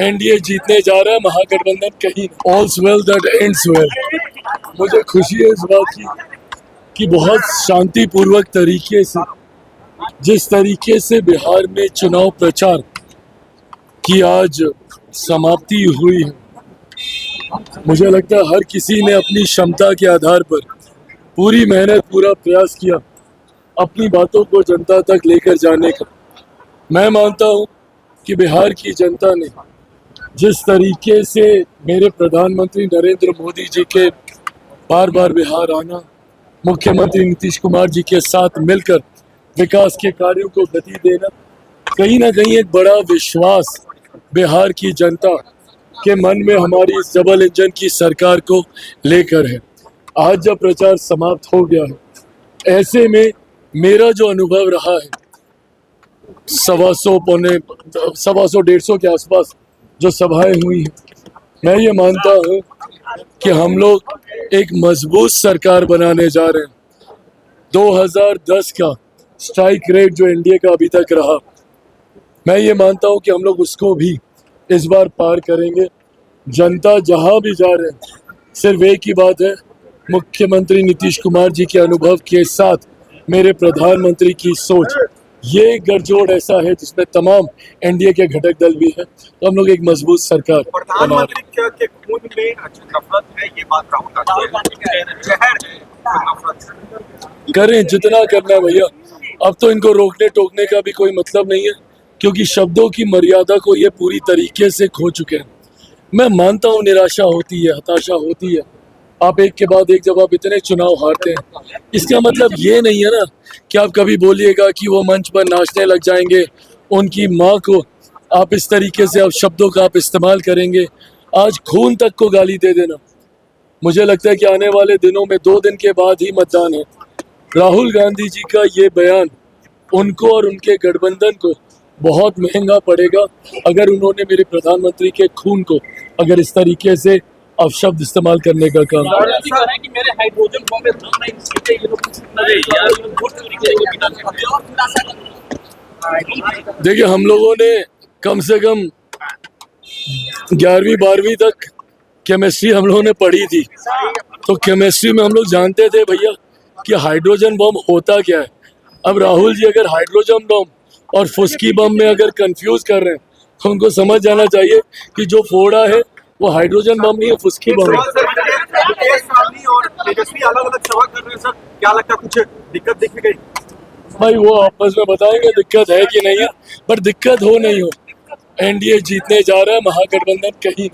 NDA जीतने जा रहा है, महागठबंधन कहीं ऑल्स वेल दैट एंड्स वेल। मुझे खुशी है इस बात की कि बहुत शांतिपूर्वक तरीके से, जिस तरीके से बिहार में चुनाव प्रचार की आज समाप्ति हुई है, मुझे लगता है हर किसी ने अपनी क्षमता के आधार पर पूरी मेहनत, पूरा प्रयास किया अपनी बातों को जनता तक लेकर जाने का। मैं मानता हूं कि बिहार की जनता ने जिस तरीके से मेरे प्रधानमंत्री नरेंद्र मोदी जी के बार बार बिहार आना, मुख्यमंत्री नीतीश कुमार जी के साथ मिलकर विकास के कार्यों को गति देना, कहीं ना कहीं एक बड़ा विश्वास बिहार की जनता के मन में हमारी इस डबल इंजन की सरकार को लेकर है। आज जब प्रचार समाप्त हो गया है, ऐसे में मेरा जो अनुभव रहा है, 125 के आसपास जो सभाएं हुई हैं, मैं ये मानता हूँ कि हम लोग एक मजबूत सरकार बनाने जा रहे हैं। 2010 का स्ट्राइक रेट जो एनडीए का अभी तक रहा, मैं ये मानता हूँ कि हम लोग उसको भी इस बार पार करेंगे। जनता जहाँ भी जा रहे हैं, सिर्फ एक ही बात है, मुख्यमंत्री नीतीश कुमार जी के अनुभव के साथ मेरे प्रधानमंत्री की सोच, ये गठजोड़ ऐसा है जिसमें तमाम एनडीए के घटक दल भी हैं, तो हम लोग एक मजबूत सरकार बना रहे हैं। के खून में नफरत है, ये बात राहुल गांधी जहर है, करें जितना करना है भैया। अब तो इनको रोकने टोकने का भी कोई मतलब नहीं है, क्योंकि शब्दों की मर्यादा को ये पूरी तरीके से खो चुके हैं। मैं मानता हूँ निराशा होती है, हताशा होती है, आप एक के बाद एक जब आप इतने चुनाव हारते हैं, इसका मतलब ये नहीं है ना कि आप कभी बोलिएगा कि वो मंच पर नाचने लग जाएंगे, उनकी माँ को आप इस तरीके से आप शब्दों का आप इस्तेमाल करेंगे, आज खून तक को गाली दे देना। मुझे लगता है कि आने वाले दिनों में 2 दिन के बाद ही मतदान है। राहुल गांधी जी का ये बयान उनको और उनके गठबंधन को बहुत महंगा पड़ेगा, अगर उन्होंने मेरे प्रधानमंत्री के खून को अगर इस तरीके से अपशब्द इस्तेमाल करने का काम किया। देखिए, हम लोगों ने कम से कम 11वीं 12वीं तक केमिस्ट्री हम लोगों ने पढ़ी थी, तो केमिस्ट्री में हम लोग जानते थे भैया कि हाइड्रोजन बम होता क्या है। अब राहुल जी अगर हाइड्रोजन बम और फुस्की बम में अगर कंफ्यूज कर रहे हैं, तो उनको समझ जाना चाहिए कि जो फोड़ा है वो हाइड्रोजन बम नहीं है, फुस्की बम है। और तेजस्वी अलग-अलग सवाल कर रहे हैं सर, क्या लगता है कुछ दिक्कत दिख गई? भाई वो आपस में बताएंगे दिक्कत है कि नहीं है, पर दिक्कत हो नहीं हो, एनडीए जीतने जा रहा है, महागठबंधन कहीं नहीं।